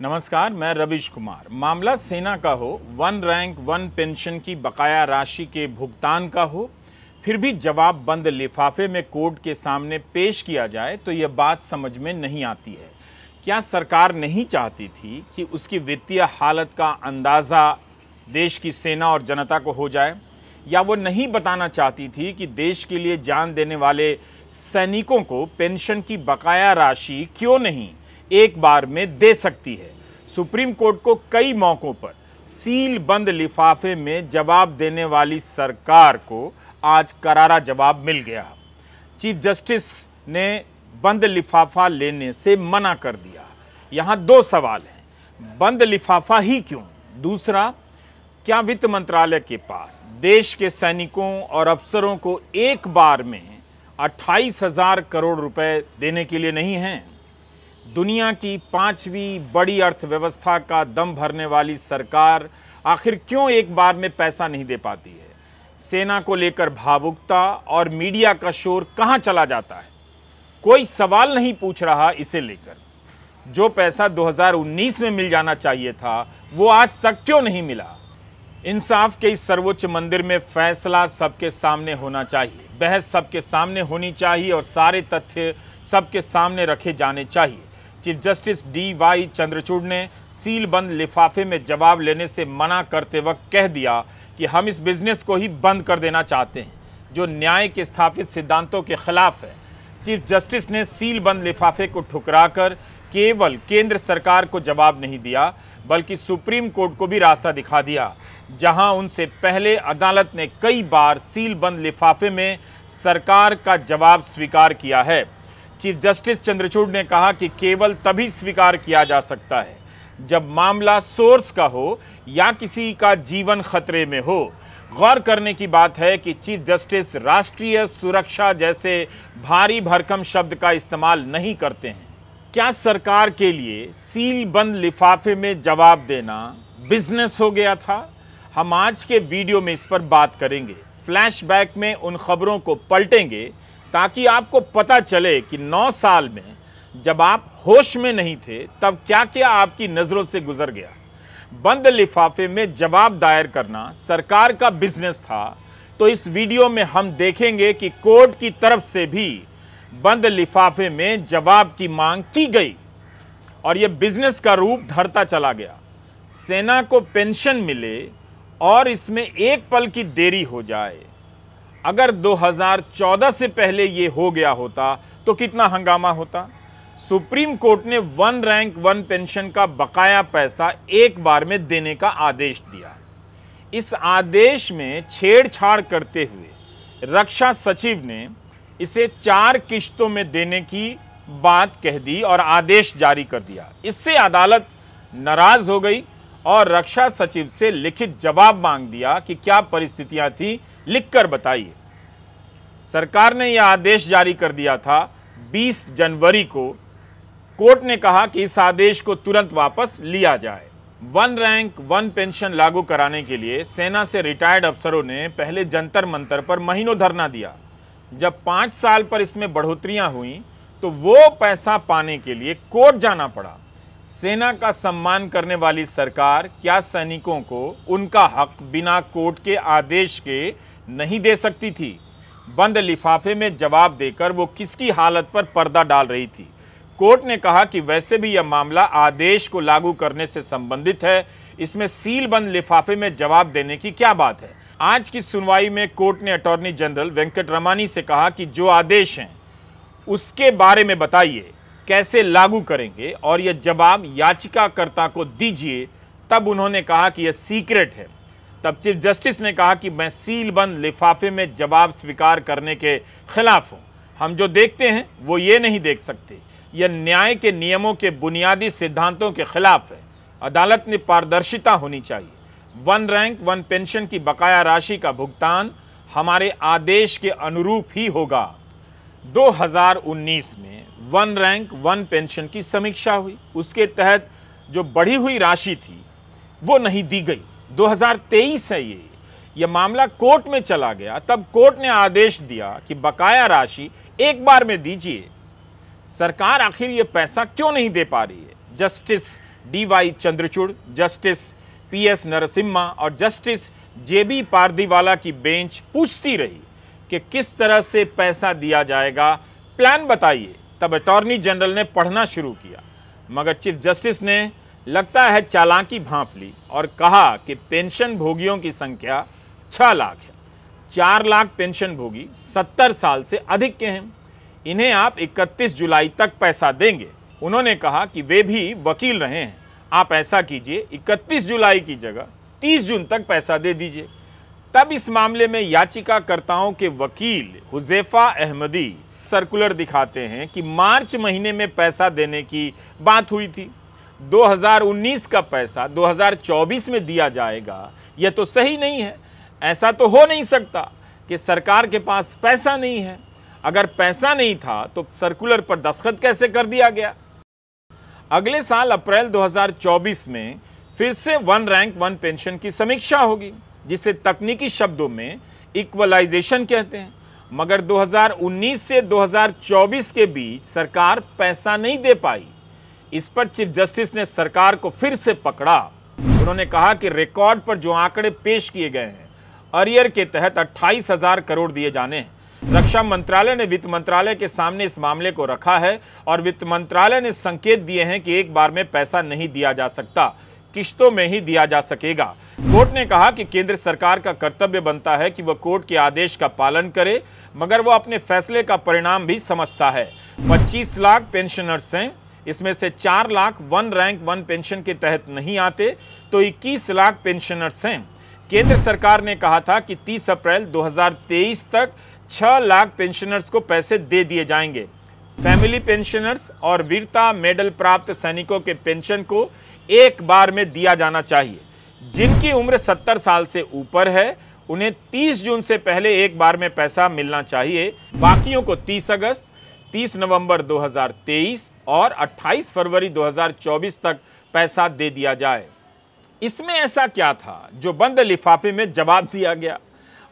नमस्कार, मैं रविश कुमार। मामला सेना का हो, वन रैंक वन पेंशन की बकाया राशि के भुगतान का हो, फिर भी जवाब बंद लिफाफे में कोर्ट के सामने पेश किया जाए तो यह बात समझ में नहीं आती है। क्या सरकार नहीं चाहती थी कि उसकी वित्तीय हालत का अंदाज़ा देश की सेना और जनता को हो जाए, या वो नहीं बताना चाहती थी कि देश के लिए जान देने वाले सैनिकों को पेंशन की बकाया राशि क्यों नहीं एक बार में दे सकती है। सुप्रीम कोर्ट को कई मौकों पर सील बंद लिफाफे में जवाब देने वाली सरकार को आज करारा जवाब मिल गया। चीफ जस्टिस ने बंद लिफाफा लेने से मना कर दिया। यहां दो सवाल हैं, बंद लिफाफा ही क्यों? दूसरा, क्या वित्त मंत्रालय के पास देश के सैनिकों और अफसरों को एक बार में 28,000 करोड़ रुपए देने के लिए नहीं हैं? दुनिया की 5वीं बड़ी अर्थव्यवस्था का दम भरने वाली सरकार आखिर क्यों एक बार में पैसा नहीं दे पाती है? सेना को लेकर भावुकता और मीडिया का शोर कहां चला जाता है? कोई सवाल नहीं पूछ रहा इसे लेकर। जो पैसा 2019 में मिल जाना चाहिए था वो आज तक क्यों नहीं मिला? इंसाफ के इस सर्वोच्च मंदिर में फैसला सबके सामने होना चाहिए, बहस सबके सामने होनी चाहिए और सारे तथ्य सबके सामने रखे जाने चाहिए। चीफ जस्टिस DY चंद्रचूड़ ने सील बंद लिफाफे में जवाब लेने से मना करते वक्त कह दिया कि हम इस बिजनेस को ही बंद कर देना चाहते हैं, जो न्याय के स्थापित सिद्धांतों के खिलाफ है। चीफ जस्टिस ने सील बंद लिफाफे को ठुकराकर केवल केंद्र सरकार को जवाब नहीं दिया, बल्कि सुप्रीम कोर्ट को भी रास्ता दिखा दिया, जहां उनसे पहले अदालत ने कई बार सील बंद लिफाफे में सरकार का जवाब स्वीकार किया है। चीफ जस्टिस चंद्रचूड़ ने कहा कि केवल तभी स्वीकार किया जा सकता है जब मामला सोर्स का हो या किसी का जीवन खतरे में हो। गौर करने की बात है कि चीफ जस्टिस राष्ट्रीय सुरक्षा जैसे भारी भरकम शब्द का इस्तेमाल नहीं करते हैं। क्या सरकार के लिए सील बंद लिफाफे में जवाब देना बिजनेस हो गया था? हम आज के वीडियो में इस पर बात करेंगे। फ्लैशबैक में उन खबरों को पलटेंगे ताकि आपको पता चले कि 9 साल में जब आप होश में नहीं थे तब क्या क्या आपकी नजरों से गुजर गया। बंद लिफाफे में जवाब दायर करना सरकार का बिजनेस था, तो इस वीडियो में हम देखेंगे कि कोर्ट की तरफ से भी बंद लिफाफे में जवाब की मांग की गई और यह बिजनेस का रूप धरता चला गया। सेना को पेंशन मिले और इसमें एक पल की देरी हो जाए। अगर 2014 से पहले यह हो गया होता तो कितना हंगामा होता। सुप्रीम कोर्ट ने वन रैंक वन पेंशन का बकाया पैसा एक बार में देने का आदेश दिया। इस आदेश में छेड़छाड़ करते हुए रक्षा सचिव ने इसे 4 किश्तों में देने की बात कह दी और आदेश जारी कर दिया। इससे अदालत नाराज हो गई और रक्षा सचिव से लिखित जवाब मांग दिया कि क्या परिस्थितियां थी, लिखकर बताइए। सरकार ने यह आदेश जारी कर दिया था 20 जनवरी को। कोर्ट ने कहा कि इस आदेश को तुरंत वापस लिया जाए। वन रैंक वन पेंशन लागू कराने के लिए सेना से रिटायर्ड अफसरों ने पहले जंतर मंतर पर महीनों धरना दिया। जब 5 साल पर इसमें बढ़ोतरियां हुई तो वो पैसा पाने के लिए कोर्ट जाना पड़ा। सेना का सम्मान करने वाली सरकार क्या सैनिकों को उनका हक बिना कोर्ट के आदेश के नहीं दे सकती थी? बंद लिफाफे में जवाब देकर वो किसकी हालत पर पर्दा डाल रही थी? कोर्ट ने कहा कि वैसे भी यह मामला आदेश को लागू करने से संबंधित है, इसमें सील बंद लिफाफे में जवाब देने की क्या बात है। आज की सुनवाई में कोर्ट ने अटॉर्नी जनरल वेंकटरमणी से कहा कि जो आदेश हैं उसके बारे में बताइए, कैसे लागू करेंगे, और यह जवाब याचिकाकर्ता को दीजिए। तब उन्होंने कहा कि यह सीक्रेट है। तब चीफ जस्टिस ने कहा कि मैं सील बंद लिफाफे में जवाब स्वीकार करने के खिलाफ हूं। हम जो देखते हैं वो ये नहीं देख सकते। यह न्याय के नियमों के बुनियादी सिद्धांतों के खिलाफ है। अदालत में पारदर्शिता होनी चाहिए। वन रैंक वन पेंशन की बकाया राशि का भुगतान हमारे आदेश के अनुरूप ही होगा। 2019 में वन रैंक वन पेंशन की समीक्षा हुई, उसके तहत जो बढ़ी हुई राशि थी वो नहीं दी गई। 2023 है यह मामला कोर्ट में चला गया। तब कोर्ट ने आदेश दिया कि बकाया राशि एक बार में दीजिए। सरकार आखिर यह पैसा क्यों नहीं दे पा रही है? Justice DY Chandrachud, justice PS Narasimha और जस्टिस JB पारदीवाला की बेंच पूछती रही कि किस तरह से पैसा दिया जाएगा, प्लान बताइए। तब अटॉर्नी जनरल ने पढ़ना शुरू किया, मगर चीफ जस्टिस ने लगता है चालाकी भांप ली और कहा कि पेंशन भोगियों की संख्या 6 लाख है। 4 लाख पेंशन भोगी 70 साल से अधिक के हैं। इन्हें आप 31 जुलाई तक पैसा देंगे। उन्होंने कहा कि वे भी वकील रहे हैं, आप ऐसा कीजिए 31 जुलाई की जगह 30 जून तक पैसा दे दीजिए। तब इस मामले में याचिकाकर्ताओं के वकील हुजैफा अहमदी सर्कुलर दिखाते हैं कि मार्च महीने में पैसा देने की बात हुई थी। 2019 का पैसा 2024 में दिया जाएगा, यह तो सही नहीं है। ऐसा तो हो नहीं सकता कि सरकार के पास पैसा नहीं है। अगर पैसा नहीं था तो सर्कुलर पर दस्तखत कैसे कर दिया गया? अगले साल अप्रैल 2024 में फिर से वन रैंक वन पेंशन की समीक्षा होगी, जिसे तकनीकी शब्दों में इक्वलाइजेशन कहते हैं। मगर 2019 से 2024 के बीच सरकार पैसा नहीं दे पाई। इस पर चीफ जस्टिस ने सरकार को फिर से पकड़ा। उन्होंने कहा कि रिकॉर्ड पर जो आंकड़े पेश किए गए हैं, अरियर के तहत 28,000 करोड़ दिए जाने हैं। रक्षा मंत्रालय ने वित्त मंत्रालय के सामने इस मामले को रखा है और वित्त मंत्रालय ने संकेत दिए हैं कि एक बार में पैसा नहीं दिया जा सकता, किश्तों में ही दिया जा सकेगा। कोर्ट ने कहा कि केंद्र सरकार का कर्तव्य बनता है कि वह कोर्ट के आदेश का पालन करे, मगर वह अपने फैसले का परिणाम भी समझता है। 25 लाख पेंशनर्स हैं, इसमें से 4 lakh one rank one pension के तहत नहीं आते, तो 21 लाख पेंशनर्स हैं। केंद्र सरकार ने कहा था कि 30 अप्रैल 2023 तक 6 लाख पेंशनर्स को पैसे दे दिए जाएंगे। फैमिली पेंशनर्स और वीरता मेडल प्राप्त सैनिकों के पेंशन को एक बार में दिया जाना चाहिए। जिनकी उम्र 70 साल से ऊपर है, उन्हें 30 जून से पहले एक बार में पैसा मिलना चाहिए। बाकियों को 30 अगस्त, 30 नवंबर 2023 और 28 फरवरी 2024 तक पैसा दे दिया जाए। इसमें ऐसा क्या था जो बंद लिफाफे में जवाब दिया गया?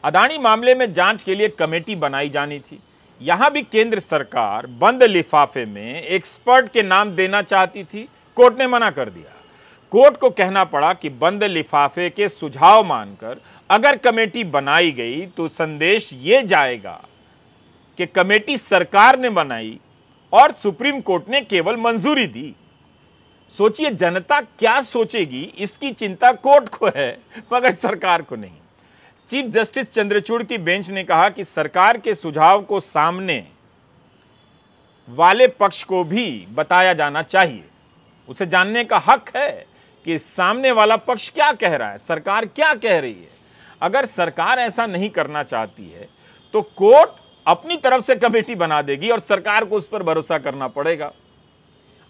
अदानी मामले में जांच के लिए कमेटी बनाई जानी थी। यहां भी केंद्र सरकार बंद लिफाफे में एक्सपर्ट के नाम देना चाहती थी, कोर्ट ने मना कर दिया। कोर्ट को कहना पड़ा कि बंद लिफाफे के सुझाव मानकर अगर कमेटी बनाई गई तो संदेश ये जाएगा कि कमेटी सरकार ने बनाई और सुप्रीम कोर्ट ने केवल मंजूरी दी। सोचिए जनता क्या सोचेगी, इसकी चिंता कोर्ट को है मगर सरकार को नहीं। चीफ जस्टिस चंद्रचूड़ की बेंच ने कहा कि सरकार के सुझाव को सामने वाले पक्ष को भी बताया जाना चाहिए। उसे जानने का हक है कि सामने वाला पक्ष क्या कह रहा है, सरकार क्या कह रही है। अगर सरकार ऐसा नहीं करना चाहती है तो कोर्ट अपनी तरफ से कमेटी बना देगी और सरकार को उस पर भरोसा करना पड़ेगा।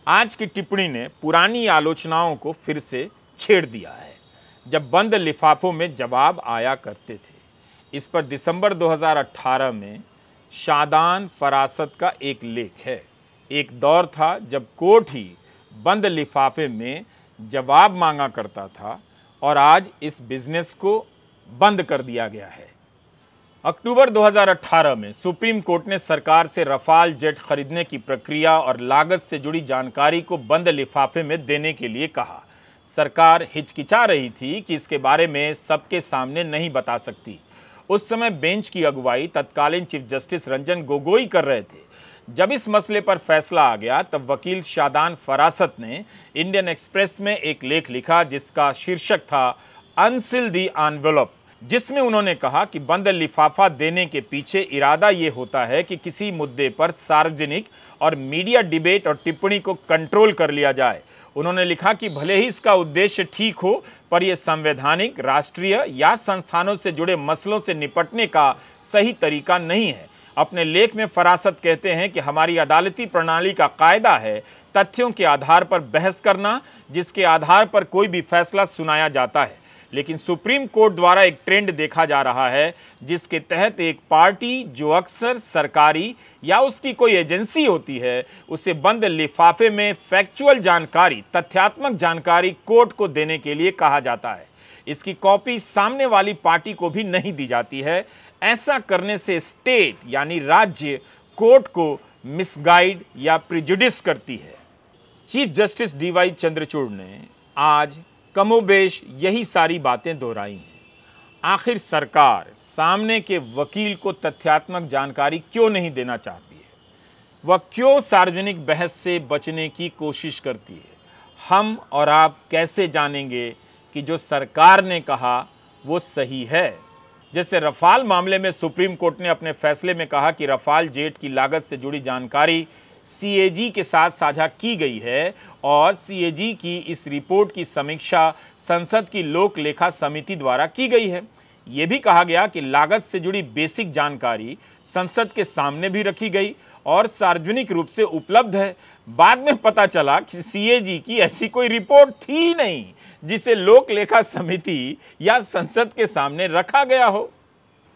आज की टिप्पणी ने पुरानी आलोचनाओं को फिर से छेड़ दिया है, जब बंद लिफाफों में जवाब आया करते थे। इस पर दिसंबर 2018 में शादान फरासत का एक लेख है। एक दौर था जब कोर्ट ही बंद लिफाफे में जवाब मांगा करता था और आज इस बिजनेस को बंद कर दिया गया है। अक्टूबर 2018 में सुप्रीम कोर्ट ने सरकार से रफाल जेट खरीदने की प्रक्रिया और लागत से जुड़ी जानकारी को बंद लिफाफे में देने के लिए कहा। सरकार हिचकिचा रही थी कि इसके बारे में सबके सामने नहीं बता सकती। उस समय बेंच की अगुवाई तत्कालीन चीफ जस्टिस रंजन गोगोई कर रहे थे। जब इस मसले पर फैसला आ गया तब वकील शादान फरासत ने इंडियन एक्सप्रेस में एक लेख लिखा जिसका शीर्षक था अनसील द एनवेलप, जिसमें उन्होंने कहा कि बंद लिफाफा देने के पीछे इरादा ये होता है कि किसी मुद्दे पर सार्वजनिक और मीडिया डिबेट और टिप्पणी को कंट्रोल कर लिया जाए। उन्होंने लिखा कि भले ही इसका उद्देश्य ठीक हो, पर यह संवैधानिक, राष्ट्रीय या संस्थानों से जुड़े मसलों से निपटने का सही तरीका नहीं है। अपने लेख में फरासत कहते हैं कि हमारी अदालती प्रणाली का कायदा है तथ्यों के आधार पर बहस करना, जिसके आधार पर कोई भी फैसला सुनाया जाता है। लेकिन सुप्रीम कोर्ट द्वारा एक ट्रेंड देखा जा रहा है जिसके तहत एक पार्टी जो अक्सर सरकारी या उसकी कोई एजेंसी होती है, उसे बंद लिफाफे में फैक्चुअल जानकारी, तथ्यात्मक जानकारी कोर्ट को देने के लिए कहा जाता है। इसकी कॉपी सामने वाली पार्टी को भी नहीं दी जाती है। ऐसा करने से स्टेट यानी राज्य कोर्ट को मिसगाइड या प्रिजुडिस करती है। चीफ जस्टिस डीवाई चंद्रचूड़ ने आज कमोबेश यही सारी बातें दोहराई हैं। आखिर सरकार सामने के वकील को तथ्यात्मक जानकारी क्यों नहीं देना चाहती है? वह क्यों सार्वजनिक बहस से बचने की कोशिश करती है? हम और आप कैसे जानेंगे कि जो सरकार ने कहा वो सही है? जैसे रफाल मामले में सुप्रीम कोर्ट ने अपने फैसले में कहा कि रफाल जेट की लागत से जुड़ी जानकारी सीएजी के साथ साझा की गई है और सीएजी की इस रिपोर्ट की समीक्षा संसद की लोक लेखा समिति द्वारा की गई है। यह भी कहा गया कि लागत से जुड़ी बेसिक जानकारी संसद के सामने भी रखी गई और सार्वजनिक रूप से उपलब्ध है। बाद में पता चला कि सीएजी की ऐसी कोई रिपोर्ट थी नहीं जिसे लोक लेखा समिति या संसद के सामने रखा गया हो।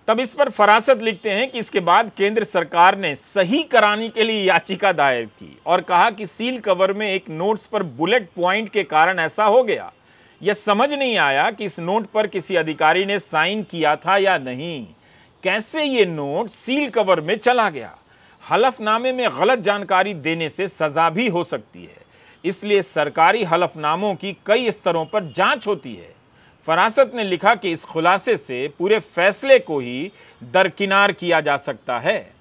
तब इस पर फरासत लिखते हैं कि इसके बाद केंद्र सरकार ने सही कराने के लिए याचिका दायर की और कहा कि सील कवर में एक नोट्स पर बुलेट पॉइंट के कारण ऐसा हो गया। यह समझ नहीं आया कि इस नोट पर किसी अधिकारी ने साइन किया था या नहीं। कैसे ये नोट सील कवर में चला गया? हलफनामे में गलत जानकारी देने से सजा भी हो सकती है, इसलिए सरकारी हलफनामों की कई स्तरों पर जांच होती है। फरासत ने लिखा कि इस खुलासे से पूरे फैसले को ही दरकिनार किया जा सकता है।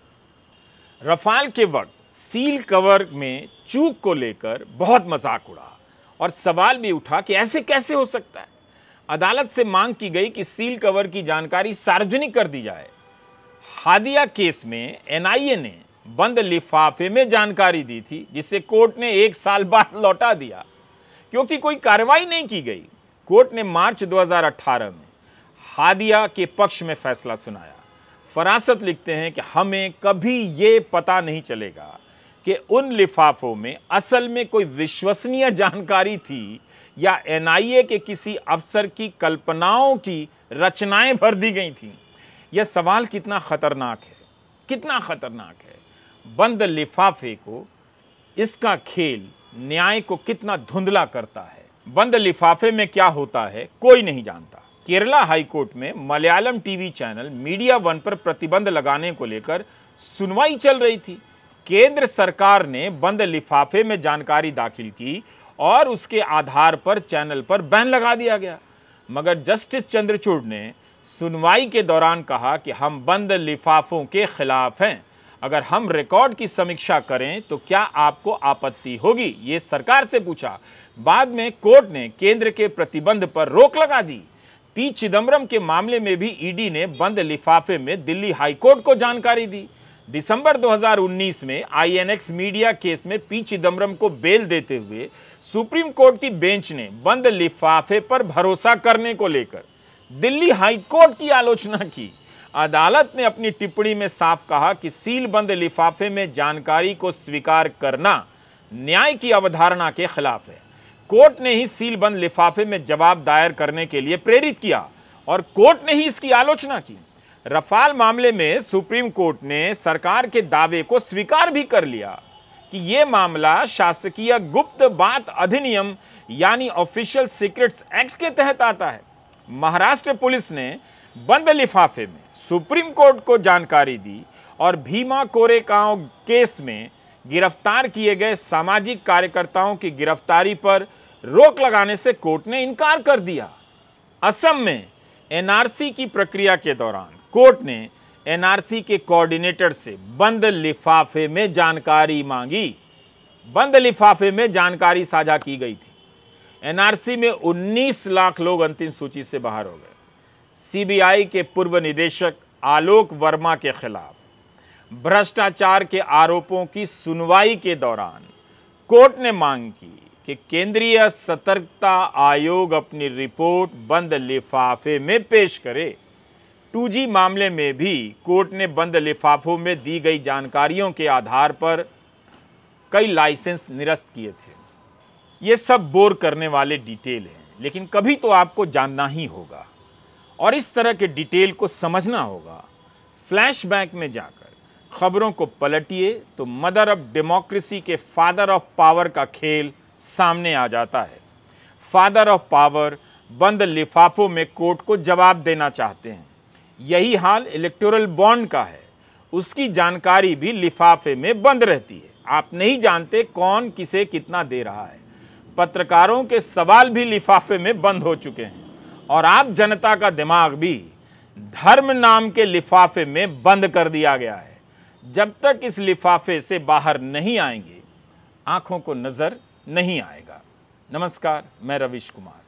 रफाल के वक्त सील कवर में चूक को लेकर बहुत मजाक उड़ा और सवाल भी उठा कि ऐसे कैसे हो सकता है। अदालत से मांग की गई कि सील कवर की जानकारी सार्वजनिक कर दी जाए। हादिया केस में एनआईए ने बंद लिफाफे में जानकारी दी थी, जिसे कोर्ट ने 1 साल बाद लौटा दिया क्योंकि कोई कार्रवाई नहीं की गई। कोर्ट ने मार्च 2018 में हादिया के पक्ष में फैसला सुनाया। फरासत लिखते हैं कि हमें कभी ये पता नहीं चलेगा कि उन लिफाफों में असल में कोई विश्वसनीय जानकारी थी या एनआईए के किसी अफसर की कल्पनाओं की रचनाएं भर दी गई थीं। यह सवाल कितना खतरनाक है, कितना खतरनाक है। बंद लिफाफे को, इसका खेल न्याय को कितना धुंधला करता है। बंद लिफाफे में क्या होता है कोई नहीं जानता। केरला हाईकोर्ट में Malayalam TV channel media one पर प्रतिबंध लगाने को लेकर सुनवाई चल रही थी। केंद्र सरकार ने बंद लिफाफे में जानकारी दाखिल की और उसके आधार पर चैनल पर बैन लगा दिया गया। मगर जस्टिस चंद्रचूड़ ने सुनवाई के दौरान कहा कि हम बंद लिफाफों के खिलाफ हैं। अगर हम रिकॉर्ड की समीक्षा करें तो क्या आपको आपत्ति होगी? ये सरकार से पूछा। बाद में कोर्ट ने केंद्र के प्रतिबंध पर रोक लगा दी। पी चिदम्बरम के मामले में भी ईडी ने बंद लिफाफे में दिल्ली हाईकोर्ट को जानकारी दी। दिसंबर 2019 में आईएनएक्स मीडिया केस में पी चिदम्बरम को बेल देते हुए सुप्रीम कोर्ट की बेंच ने बंद लिफाफे पर भरोसा करने को लेकर दिल्ली हाईकोर्ट की आलोचना की। अदालत ने अपनी टिप्पणी में साफ कहा कि सील बंद लिफाफे में जानकारी को स्वीकार करना न्याय की अवधारणा के खिलाफ है। कोर्ट ने ही सील बंद लिफाफे में जवाब दायर करने के लिए प्रेरित किया और कोर्ट ने ही इसकी आलोचना की। रफाल मामले में सुप्रीम कोर्ट ने सरकार के दावे को स्वीकार भी कर लिया कि यह मामला शासकीय गुप्त बात अधिनियम यानी ऑफिशियल सीक्रेट्स एक्ट के तहत आता है। महाराष्ट्र पुलिस ने बंद लिफाफे में सुप्रीम कोर्ट को जानकारी दी और भीमा कोरेगांव केस में गिरफ्तार किए गए सामाजिक कार्यकर्ताओं की गिरफ्तारी पर रोक लगाने से कोर्ट ने इनकार कर दिया। असम में एनआरसी की प्रक्रिया के दौरान कोर्ट ने एनआरसी के कोऑर्डिनेटर से बंद लिफाफे में जानकारी मांगी। बंद लिफाफे में जानकारी साझा की गई थी। एनआरसी में 19 लाख लोग अंतिम सूची से बाहर हो गए। सीबीआई के पूर्व निदेशक आलोक वर्मा के खिलाफ भ्रष्टाचार के आरोपों की सुनवाई के दौरान कोर्ट ने मांग की कि केंद्रीय सतर्कता आयोग अपनी रिपोर्ट बंद लिफाफे में पेश करे। 2G मामले में भी कोर्ट ने बंद लिफाफों में दी गई जानकारियों के आधार पर कई लाइसेंस निरस्त किए थे। ये सब बोर करने वाले डिटेल हैं, लेकिन कभी तो आपको जानना ही होगा और इस तरह के डिटेल को समझना होगा। फ्लैशबैक में जाकर खबरों को पलटिए तो मदर ऑफ डेमोक्रेसी के फादर ऑफ पावर का खेल सामने आ जाता है। फादर ऑफ पावर बंद लिफाफों में कोर्ट को जवाब देना चाहते हैं। यही हाल इलेक्टोरल बॉन्ड का है, उसकी जानकारी भी लिफाफे में बंद रहती है। आप नहीं जानते कौन किसे कितना दे रहा है। पत्रकारों के सवाल भी लिफाफे में बंद हो चुके हैं और आप जनता का दिमाग भी धर्म नाम के लिफाफे में बंद कर दिया गया है। जब तक इस लिफाफे से बाहर नहीं आएंगे, आंखों को नजर नहीं आएगा। नमस्कार, मैं रविश कुमार।